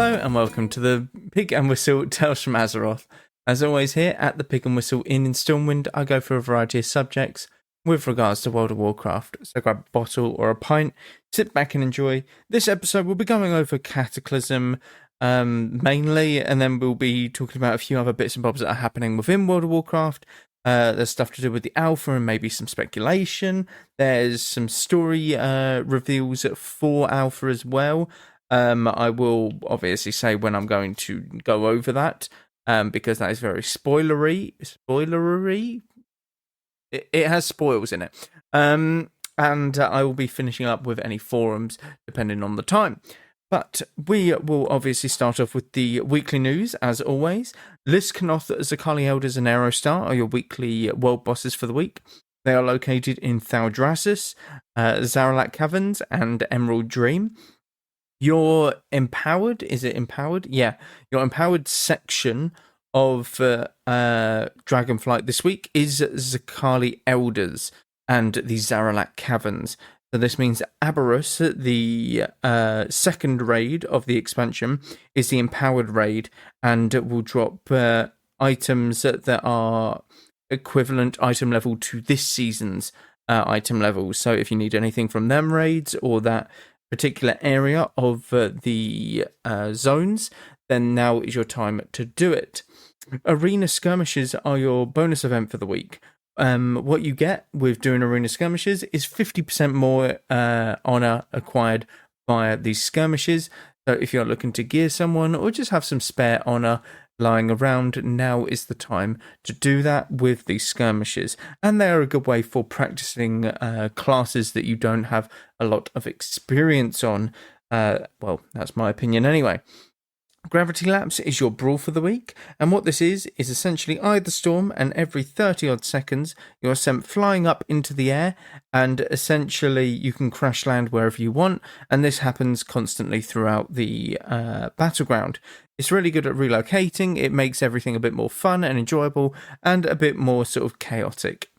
Hello and welcome to the Pig and Whistle Tales from Azeroth. As always here at the Pig and Whistle Inn in Stormwind, I go for a variety of subjects with regards to World of Warcraft. So grab a bottle or a pint, sit back and enjoy. This episode we'll be going over Cataclysm mainly, and then we'll be talking about a few other bits and bobs that are happening within World of Warcraft. There's stuff to do with the alpha and maybe some speculation. There's some story reveals for alpha as well. I will obviously say when I'm going to go over that, because that is very spoilery. It has spoils in it. And I will be finishing up with any forums depending on the time. But we will obviously start off with the weekly news, as always. Lisknoth, Zakali Elders, and Aerostar are your weekly world bosses for the week. They are located in Thaldraszus, Zaralak Caverns, and Emerald Dream. Your empowered, is it empowered? Yeah, your empowered section of Dragonflight this week is Zakali Elders and the Zaralak Caverns. So this means Aberrus, the second raid of the expansion, is the empowered raid and will drop items that are equivalent item level to this season's item level. So if you need anything from them raids or that particular area of the zones, then now is your time to do it. Arena skirmishes are your bonus event for the week. What you get with doing arena skirmishes is 50% more honor acquired via these skirmishes. So if you're looking to gear someone or just have some spare honor lying around, now is the time to do that with these skirmishes. And they are a good way for practicing classes that you don't have a lot of experience on. Well, that's my opinion anyway. Gravity Lapse is your brawl for the week, and what this is essentially Eye the Storm, and every 30 odd seconds you're sent flying up into the air, and essentially you can crash land wherever you want, and this happens constantly throughout the battleground. It's really good at relocating. It makes everything a bit more fun and enjoyable, and a bit more sort of chaotic.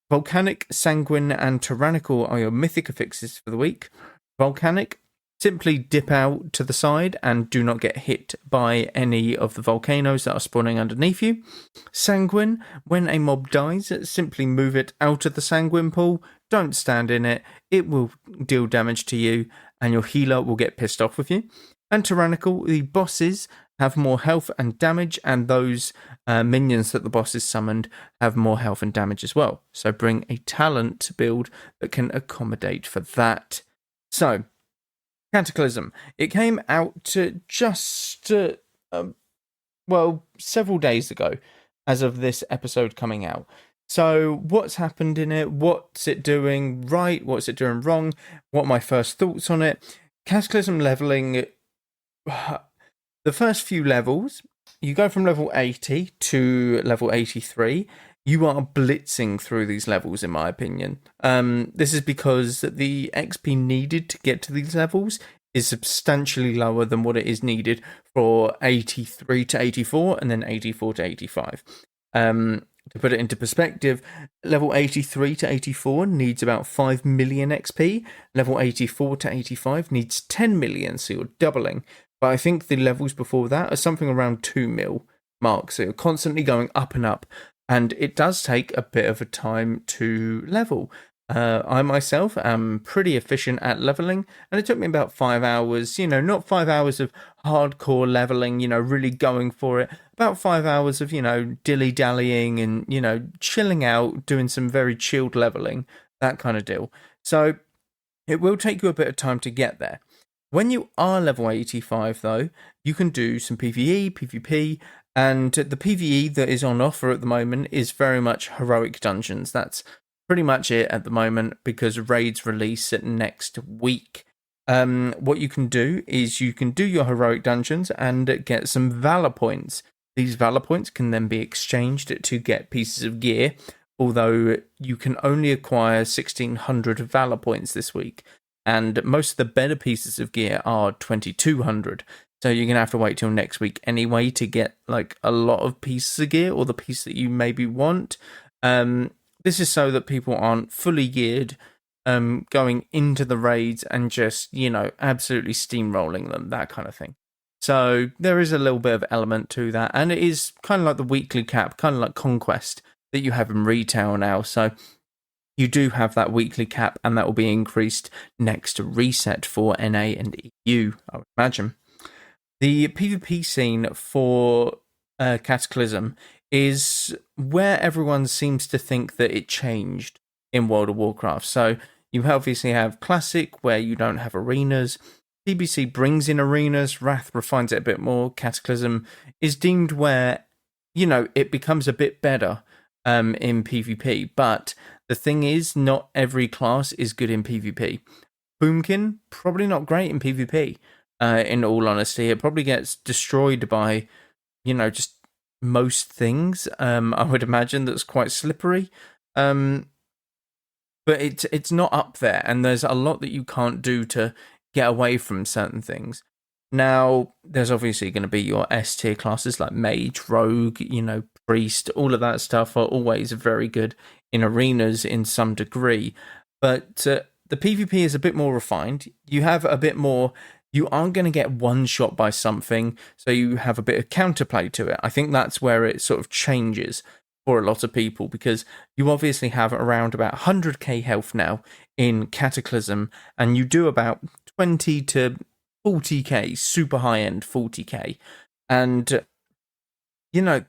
Volcanic, Sanguine, and Tyrannical are your mythic affixes for the week. Volcanic, simply dip out to the side and do not get hit by any of the volcanoes that are spawning underneath you. Sanguine, when a mob dies, simply move it out of the sanguine pool. Don't stand in it. It will deal damage to you and your healer will get pissed off with you. And Tyrannical, the bosses have more health and damage, and those minions that the bosses summoned have more health and damage as well. So bring a talent build that can accommodate for that. So, Cataclysm. It came out just, several days ago as of this episode coming out. So what's happened in it? What's it doing right? What's it doing wrong? What are my first thoughts on it? Cataclysm leveling, the first few levels, you go from level 80 to level 83. You are blitzing through these levels, in my opinion. This is because the XP needed to get to these levels is substantially lower than what it is needed for 83 to 84 and then 84 to 85. To put it into perspective, level 83 to 84 needs about 5 million XP. Level 84 to 85 needs 10 million, so you're doubling. But I think the levels before that are something around 2 mil mark, so you're constantly going up and up. And it does take a bit of a time to level. I myself am pretty efficient at leveling, and it took me about 5 hours, not 5 hours of hardcore leveling, really going for it. About 5 hours of, dilly-dallying and, chilling out, doing some very chilled leveling, that kind of deal. So it will take you a bit of time to get there. When you are level 85, though, you can do some PvE, PvP, and the PvE that is on offer at the moment is very much heroic dungeons. That's pretty much it at the moment because raids release it next week. What you can do is you can do your heroic dungeons and get some valor points. These valor points can then be exchanged to get pieces of gear, although you can only acquire 1,600 valor points this week. And most of the better pieces of gear are 2,200. So you're going to have to wait till next week anyway to get like a lot of pieces of gear or the piece that you maybe want. This is so that people aren't fully geared going into the raids and just, absolutely steamrolling them, that kind of thing. So there is a little bit of element to that, and it is kind of like the weekly cap, kind of like Conquest that you have in retail now. So you do have that weekly cap, and that will be increased next to reset for NA and EU, I would imagine. The PvP scene for Cataclysm is where everyone seems to think that it changed in World of Warcraft. So you obviously have Classic, where you don't have arenas. PBC brings in arenas. Wrath refines it a bit more. Cataclysm is deemed where, it becomes a bit better in PvP. But the thing is, not every class is good in PvP. Boomkin, probably not great in PvP. In all honesty, it probably gets destroyed by, just most things. I would imagine that's quite slippery. But it's not up there, and there's a lot that you can't do to get away from certain things. Now, there's obviously going to be your S tier classes like Mage, Rogue, Priest, all of that stuff are always very good in arenas in some degree. But the PvP is a bit more refined. You have a bit more. You aren't going to get one shot by something, so you have a bit of counterplay to it. I think that's where it sort of changes for a lot of people, because you obviously have around about 100k health now in Cataclysm, and you do about 20 to 40k, super high-end 40k. And,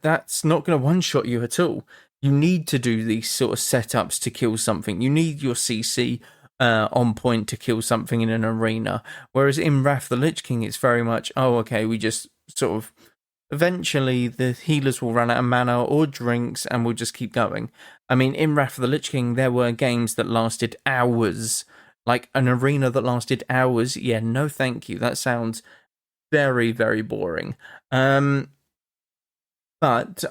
that's not going to one-shot you at all. You need to do these sort of setups to kill something. You need your CC on point to kill something in an arena. Whereas in Wrath the Lich King, it's very much, we just sort of... Eventually, the healers will run out of mana or drinks, and we'll just keep going. I mean, in Wrath of the Lich King, there were games that lasted hours. Like an arena that lasted hours. Yeah, no thank you. That sounds very, very boring. But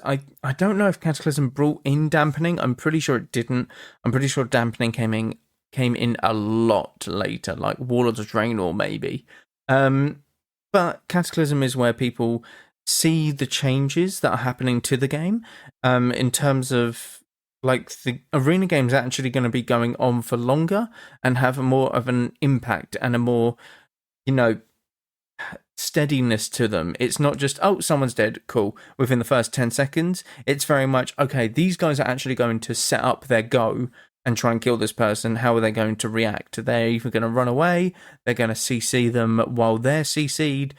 I don't know if Cataclysm brought in dampening. I'm pretty sure it didn't. I'm pretty sure dampening came in a lot later, like Warlords of Draenor maybe. But Cataclysm is where people see the changes that are happening to the game, in terms of like the arena games are actually going to be going on for longer and have more of an impact and a more, steadiness to them. It's not just, someone's dead, cool, within the first 10 seconds. It's very much, okay, these guys are actually going to set up their go and try and kill this person. How are they going to react? They're either going to run away, they're going to CC them while they're CC'd,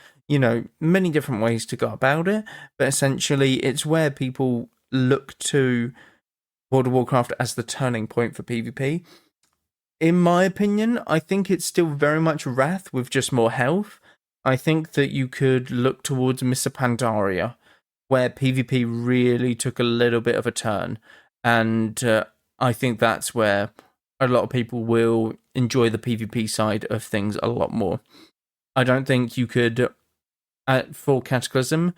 many different ways to go about it. But essentially, it's where people look to World of Warcraft as the turning point for PvP. In my opinion, I think it's still very much Wrath with just more health. I think that you could look towards Mists of Pandaria, where PvP really took a little bit of a turn. And I think that's where a lot of people will enjoy the PvP side of things a lot more. I don't think you could, for Cataclysm,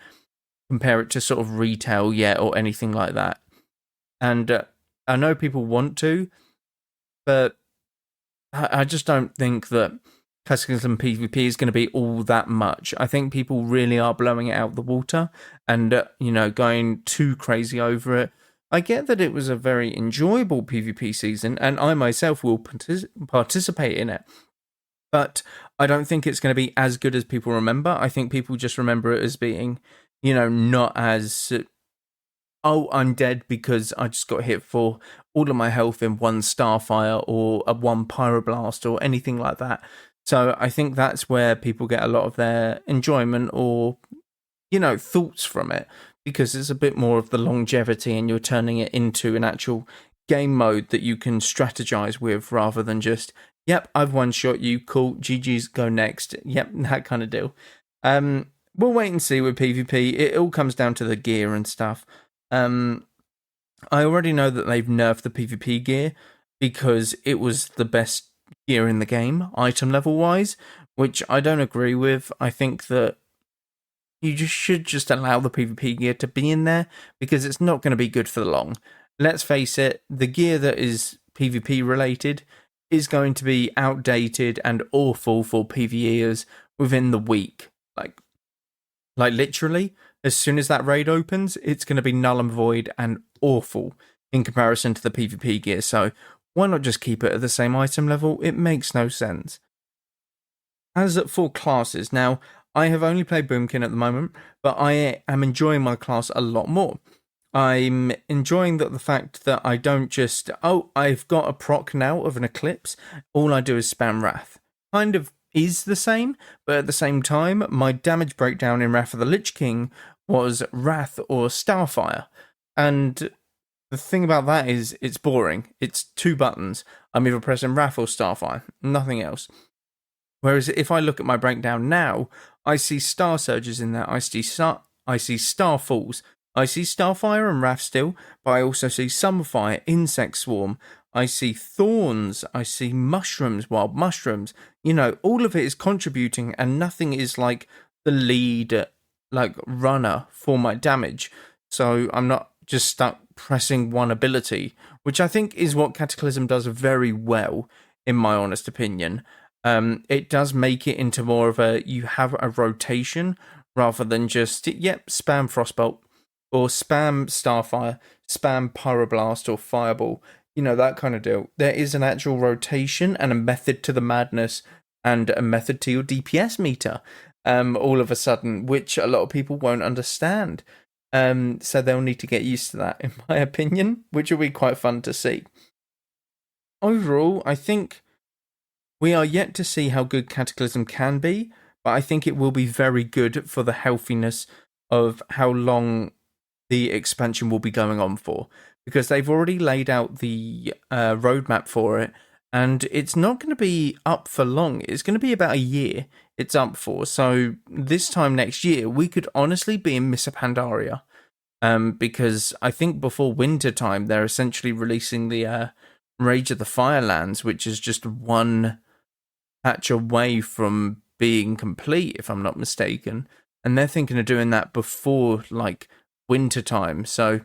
compare it to sort of retail yet or anything like that. And I know people want to, but I just don't think that Cataclysm PvP is going to be all that much. I think people really are blowing it out of the water and, going too crazy over it. I get that it was a very enjoyable PvP season, and I myself will participate in it. But I don't think it's going to be as good as people remember. I think people just remember it as being, not as, I'm dead because I just got hit for all of my health in one Starfire or a one Pyroblast or anything like that. So I think that's where people get a lot of their enjoyment or, thoughts from it, because it's a bit more of the longevity and you're turning it into an actual game mode that you can strategize with rather than just, yep, I've one-shot you, cool, GG's, go next. Yep, that kind of deal. We'll wait and see with PvP. It all comes down to the gear and stuff. I already know that they've nerfed the PvP gear because it was the best gear in the game, item level wise, which I don't agree with. I think that you should just allow the PvP gear to be in there because it's not going to be good for the long. Let's face it, the gear that is PvP related is going to be outdated and awful for PvEers within the week. Like literally, as soon as that raid opens, it's going to be null and void and awful in comparison to the PvP gear. So why not just keep it at the same item level? It makes no sense. As for classes, now, I have only played Boomkin at the moment, but I am enjoying my class a lot more. I'm enjoying the fact that I don't just, I've got a proc now of an Eclipse. All I do is spam Wrath. Kind of is the same, but at the same time, my damage breakdown in Wrath of the Lich King was Wrath or Starfire. And the thing about that is it's boring. It's 2 buttons. I'm either pressing Wrath or Starfire, nothing else. Whereas if I look at my breakdown now, I see Star Surges in there, I see Starfalls, I see Starfire and Wrath still, but I also see Summerfire, Insect Swarm, I see Thorns, I see Mushrooms, Wild Mushrooms. You know, all of it is contributing and nothing is like the lead, like, runner for my damage. So I'm not just stuck pressing one ability, which I think is what Cataclysm does very well, in my honest opinion. It does make it into more of a, you have a rotation rather than just, spam Frostbolt or spam Starfire, spam Pyroblast or Fireball, you know, that kind of deal. There is an actual rotation and a method to the madness and a method to your DPS meter, all of a sudden, which a lot of people won't understand. So they'll need to get used to that, in my opinion, which will be quite fun to see. Overall, I think we are yet to see how good Cataclysm can be, but I think it will be very good for the healthiness of how long the expansion will be going on for, because they've already laid out the roadmap for it, and it's not going to be up for long. It's going to be about a year it's up for. So this time next year, we could honestly be in Mists of Pandaria, because I think before winter time, they're essentially releasing the Rage of the Firelands, which is just one patch away from being complete, if I'm not mistaken. And they're thinking of doing that before, like, winter time. So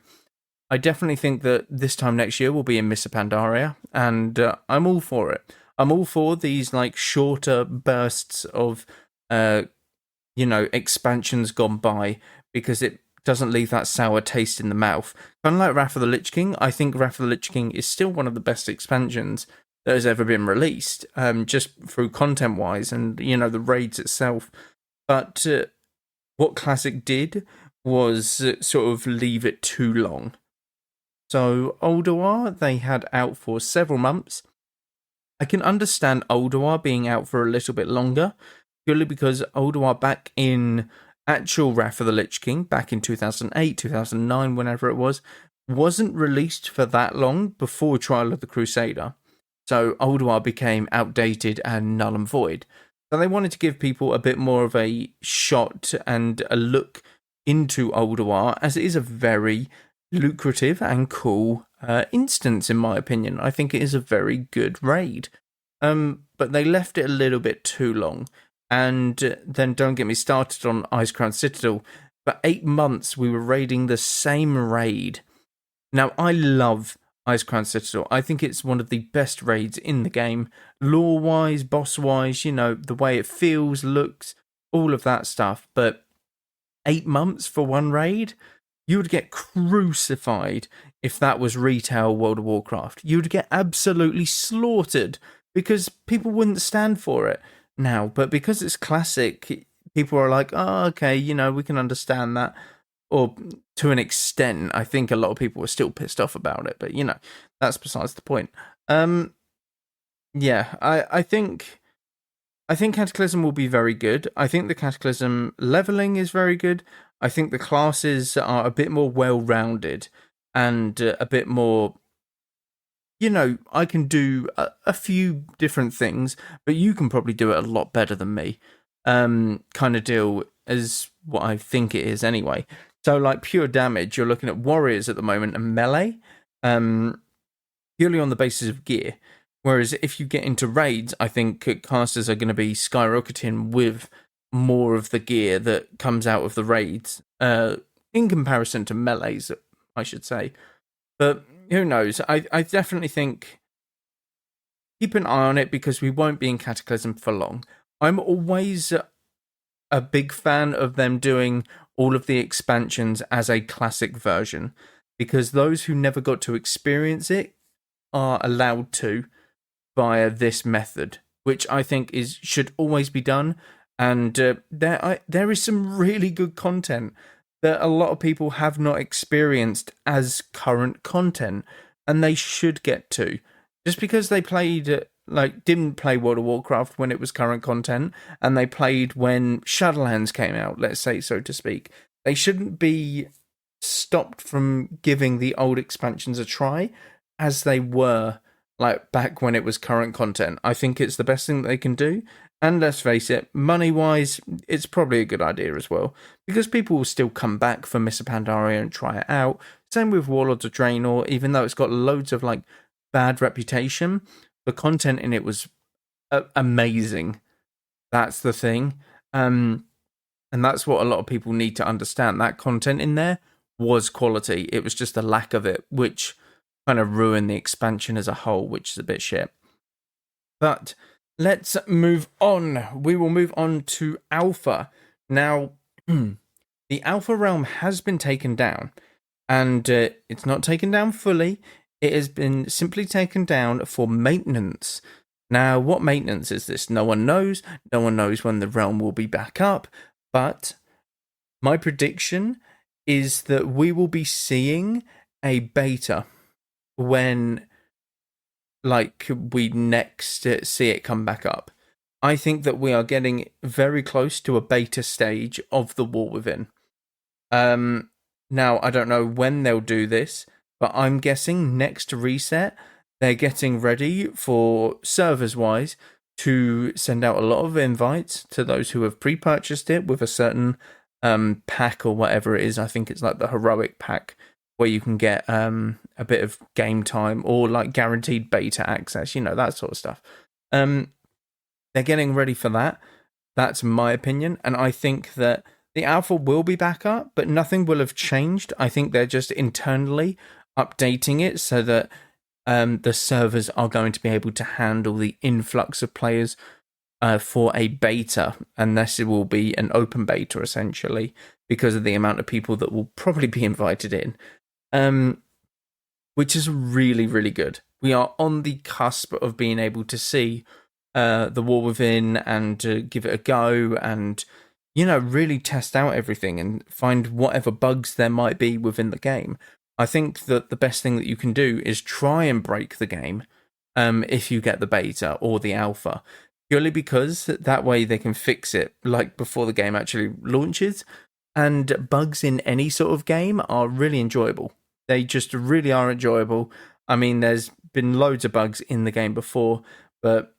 I definitely think that this time next year will be in Mists of Pandaria, and I'm all for it. I'm all for these, like, shorter bursts of, expansions gone by, because it doesn't leave that sour taste in the mouth. Unlike Wrath of the Lich King, I think Wrath of the Lich King is still one of the best expansions that has ever been released, just through content-wise and, the raids itself. But what Classic did was sort of leave it too long. So Ulduar, they had out for several months. I can understand Ulduar being out for a little bit longer, purely because Ulduar back in actual Wrath of the Lich King, back in 2008, 2009, whenever it was, wasn't released for that long before Trial of the Crusader. So Ulduar became outdated and null and void. So they wanted to give people a bit more of a shot and a look into Ulduar, as it is a very lucrative and cool instance, in my opinion. I think it is a very good raid. But they left it a little bit too long. And then don't get me started on Icecrown Citadel. For 8 months, we were raiding the same raid. Now, I love Icecrown Citadel. I think it's one of the best raids in the game. Lore-wise, boss-wise, the way it feels, looks, all of that stuff. But 8 months for one raid? You would get crucified if that was retail World of Warcraft. You would get absolutely slaughtered because people wouldn't stand for it now. But because it's Classic, people are like, oh, okay, we can understand that. Or to an extent, I think a lot of people were still pissed off about it. But, that's besides the point. I think Cataclysm will be very good. I think the Cataclysm leveling is very good. I think the classes are a bit more well-rounded and a bit more, I can do a few different things, but you can probably do it a lot better than me, kind of deal, is what I think it is anyway. So, like, pure damage, you're looking at warriors at the moment and melee, purely on the basis of gear. Whereas if you get into raids, I think casters are going to be skyrocketing with more of the gear that comes out of the raids, in comparison to melees, I should say. But who knows? I definitely think keep an eye on it, because we won't be in Cataclysm for long. I'm always a big fan of them doing all of the expansions as a classic version, because those who never got to experience it are allowed to via this method, which I think should always be done. And there is some really good content that a lot of people have not experienced as current content, and they should get to. Just because they played, didn't play World of Warcraft when it was current content, and they played when Shadowlands came out, let's say, so to speak, they shouldn't be stopped from giving the old expansions a try as they were back when it was current content. I think it's the best thing that they can do. And let's face it, money-wise, it's probably a good idea as well, because people will still come back for Mists of Pandaria and try it out. Same with Warlords of Draenor, even though it's got loads of bad reputation, the content in it was amazing. That's the thing. And that's what a lot of people need to understand. That content in there was quality. It was just the lack of it, which kind of ruined the expansion as a whole, which is a bit shit. But let's move on. We will move on to Alpha. Now, the Alpha realm has been taken down, and it's not taken down fully. It has been simply taken down for maintenance. Now, what maintenance is this? No one knows. No one knows when the realm will be back up. But my prediction is that we will be seeing a beta when we next see it come back up. I think that we are getting very close to a beta stage of the War Within. Now, I don't know when they'll do this, but I'm guessing next reset, they're getting ready for servers-wise to send out a lot of invites to those who have pre-purchased it with a certain pack or whatever it is. I think it's the heroic pack where you can get a bit of game time or guaranteed beta access, that sort of stuff. They're getting ready for that. That's my opinion. And I think that the alpha will be back up, but nothing will have changed. I think they're just internally updating it so that the servers are going to be able to handle the influx of players for a beta, unless it will be an open beta, essentially, because of the amount of people that will probably be invited in, which is really, really good. We are on the cusp of being able to see the War Within and give it a go and, really test out everything and find whatever bugs there might be within the game. I think that the best thing that you can do is try and break the game if you get the beta or the alpha, purely because that way they can fix it before the game actually launches. And bugs in any sort of game are really enjoyable. They just really are enjoyable. I mean, there's been loads of bugs in the game before, but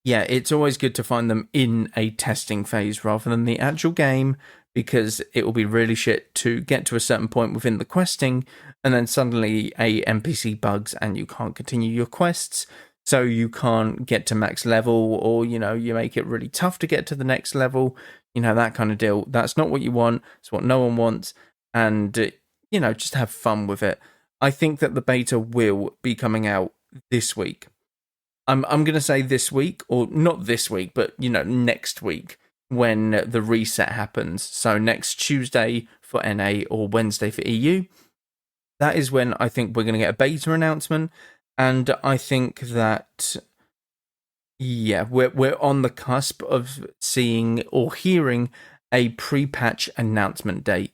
yeah, it's always good to find them in a testing phase rather than the actual game, because it will be really shit to get to a certain point within the questing and then suddenly a NPC bugs and you can't continue your quests, so you can't get to max level, or, you make it really tough to get to the next level, that kind of deal. That's not what you want. It's what no one wants. And, just have fun with it. I think that the beta will be coming out this week. I'm going to say this week, or not this week, but, next week, when the reset happens. So next Tuesday for NA or Wednesday for EU. That is when I think we're going to get a beta announcement. And I think that, we're on the cusp of seeing or hearing a pre-patch announcement date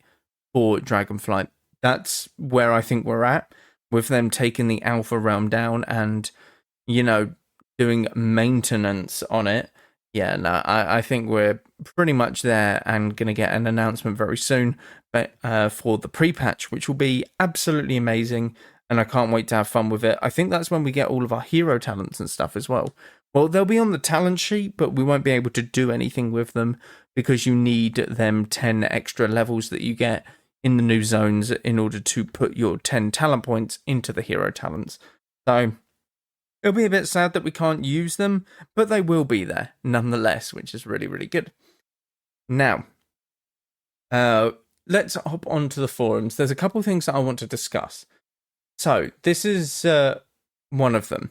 for Dragonflight. That's where I think we're at, with them taking the alpha realm down and, doing maintenance on it. Yeah, no, I think we're pretty much there and going to get an announcement very soon, but for the pre-patch, which will be absolutely amazing, and I can't wait to have fun with it. I think that's when we get all of our hero talents and stuff as well. Well, they'll be on the talent sheet, but we won't be able to do anything with them because you need them 10 extra levels that you get in the new zones in order to put your 10 talent points into the hero talents. So it'll be a bit sad that we can't use them, but they will be there nonetheless, which is really, really good. Now, let's hop onto the forums. There's a couple of things that I want to discuss. So this is one of them.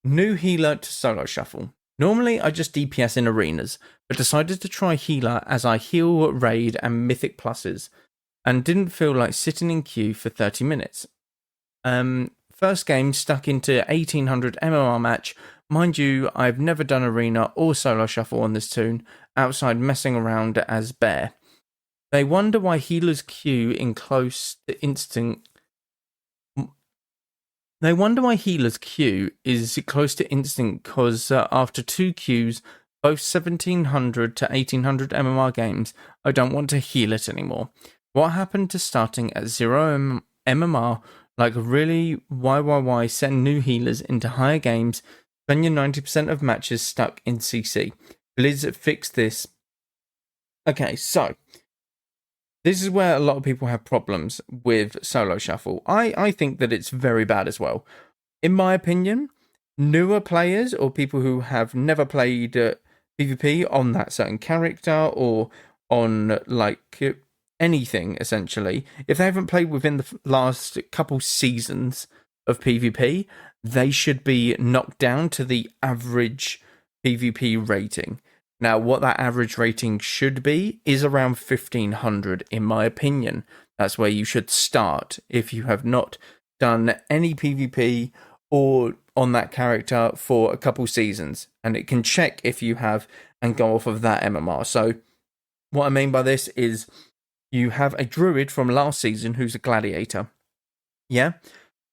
New healer to solo shuffle. Normally I just DPS in arenas, but decided to try healer as I heal, raid and mythic pluses, and didn't feel like sitting in queue for 30 minutes. First game stuck into 1800 MMR match Mind you, I've never done arena or solo shuffle on this toon outside messing around as bear. They wonder why healers queue in close to instant. They wonder why healers queue is close to instant because after 2 queues, both 1700 to 1800 MMR games, I don't want to heal it anymore. What happened to starting at 0 MMR? Like really, why send new healers into higher games when you're 90% of matches stuck in CC? Blizz fix this. Okay, so this is where a lot of people have problems with solo shuffle. I think that it's very bad as well. In my opinion, newer players or people who have never played PvP on that certain character or on like anything essentially, if they haven't played within the last couple seasons of PvP, they should be knocked down to the average PvP rating. Now, what that average rating should be is around 1500, in my opinion. That's where you should start if you have not done any PvP or on that character for a couple seasons. And it can check if you have and go off of that MMR. So, what I mean by this is you have a druid from last season who's a gladiator. Yeah?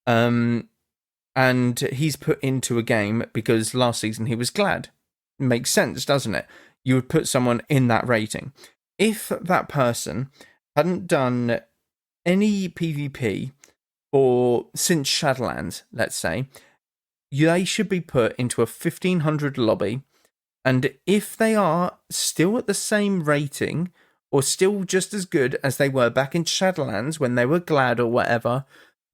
And he's put into a game because last season he was glad. Makes sense, doesn't it? You would put someone in that rating. If that person hadn't done any PvP since Shadowlands, let's say, they should be put into a 1500 lobby. And if they are still at the same rating or still just as good as they were back in Shadowlands when they were glad or whatever,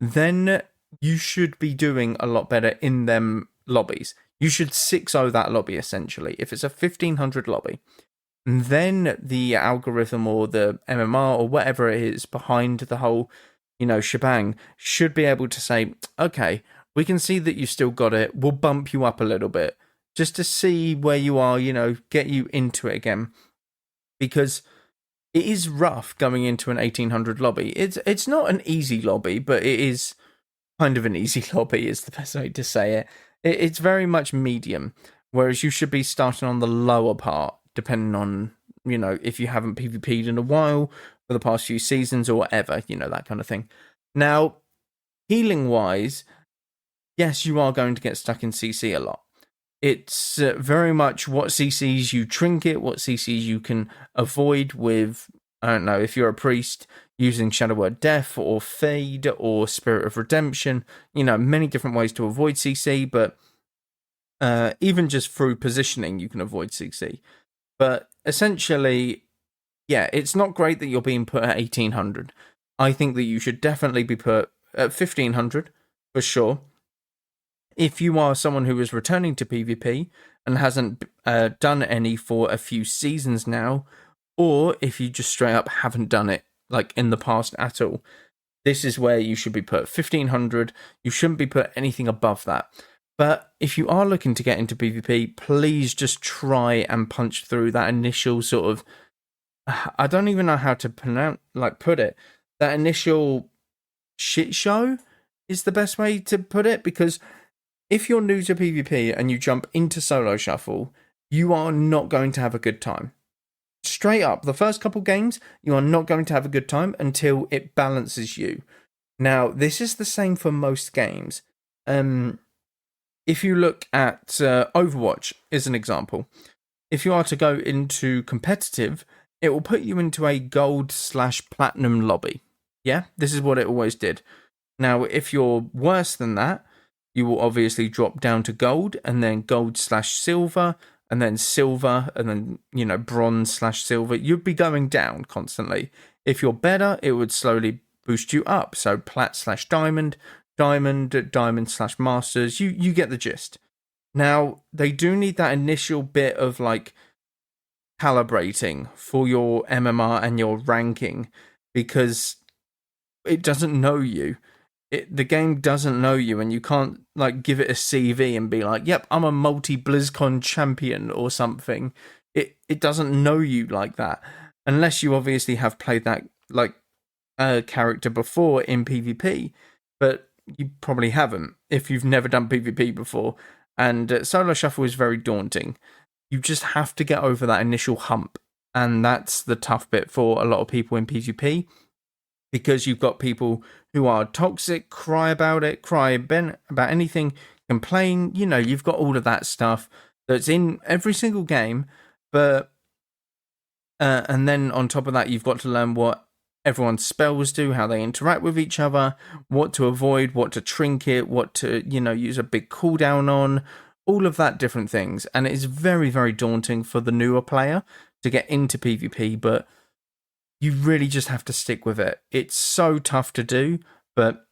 then you should be doing a lot better in them lobbies. You should 6-0 that lobby, essentially, if it's a 1500 lobby. And then the algorithm or the MMR or whatever it is behind the whole, shebang should be able to say, okay, we can see that you still got it. We'll bump you up a little bit just to see where you are, get you into it again. Because it is rough going into an 1800 lobby. It's not an easy lobby, but it is kind of an easy lobby is the best way to say it. It's very much medium, whereas you should be starting on the lower part, depending on, if you haven't PvP'd in a while for the past few seasons or whatever, that kind of thing. Now, healing-wise, yes, you are going to get stuck in CC a lot. It's very much what CCs you trinket, what CCs you can avoid with, I don't know, if you're a priest, using Shadow Word Death or Fade or Spirit of Redemption, many different ways to avoid CC, but even just through positioning, you can avoid CC. But essentially, yeah, it's not great that you're being put at 1800. I think that you should definitely be put at 1500, for sure. If you are someone who is returning to PvP and hasn't done any for a few seasons now, or if you just straight up haven't done it like in the past at all, this is where you should be put 1500. You shouldn't be put anything above that. But if you are looking to get into PvP, please just try and punch through that initial sort of, I don't even know how to put it. That initial shit show is the best way to put it, because if you're new to PvP and you jump into solo shuffle, you are not going to have a good time. Straight up, the first couple games, you are not going to have a good time until it balances you. Now, this is the same for most games. If you look at Overwatch as an example, if you are to go into competitive, it will put you into a gold/platinum lobby. Yeah, this is what it always did. Now, if you're worse than that, you will obviously drop down to gold, and then gold/silver, and then silver, and then, bronze/silver. You'd be going down constantly. If you're better, it would slowly boost you up. So plat/diamond, diamond/masters. You get the gist. Now, they do need that initial bit of calibrating for your MMR and your ranking, because it doesn't know you. The game doesn't know you, and you can't give it a CV and be like, yep, I'm a multi-BlizzCon champion or something. It doesn't know you like that, unless you obviously have played that character before in PvP, but you probably haven't if you've never done PvP before. And solo shuffle is very daunting. You just have to get over that initial hump. And that's the tough bit for a lot of people in PvP, because you've got people who are toxic, cry about it, about anything, complain. You've got all of that stuff that's in every single game. But and then on top of that, you've got to learn what everyone's spells do, how they interact with each other, what to avoid, what to trinket, what to, use a big cooldown on, all of that different things. And it is very, very daunting for the newer player to get into PvP, but you really just have to stick with it. It's so tough to do, but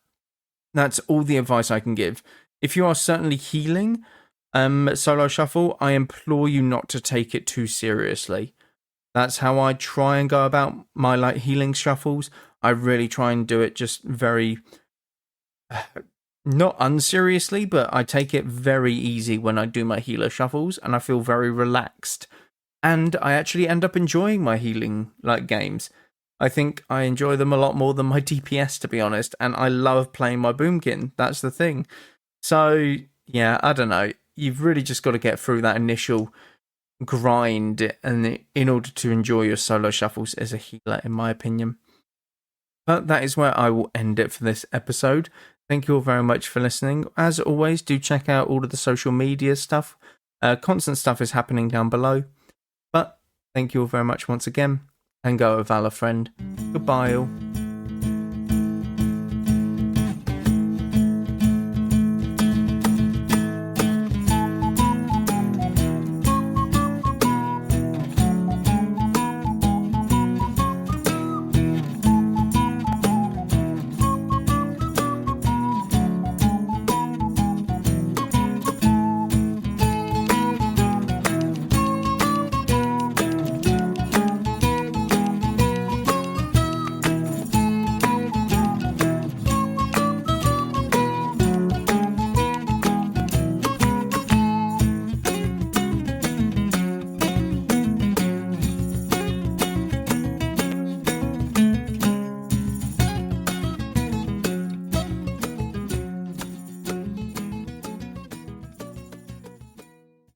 that's all the advice I can give. If you are certainly healing solo shuffle, I implore you not to take it too seriously. That's how I try and go about my healing shuffles. I really try and do it just very, not unseriously, but I take it very easy when I do my healer shuffles, and I feel very relaxed. And I actually end up enjoying my healing games. I think I enjoy them a lot more than my DPS, to be honest, and I love playing my Boomkin. That's the thing. So, yeah, I don't know. You've really just got to get through that initial grind and in order to enjoy your solo shuffles as a healer, in my opinion. But that is where I will end it for this episode. Thank you all very much for listening. As always, do check out all of the social media stuff. Constant stuff is happening down below. But thank you all very much once again, and go with valor, friend. Goodbye all.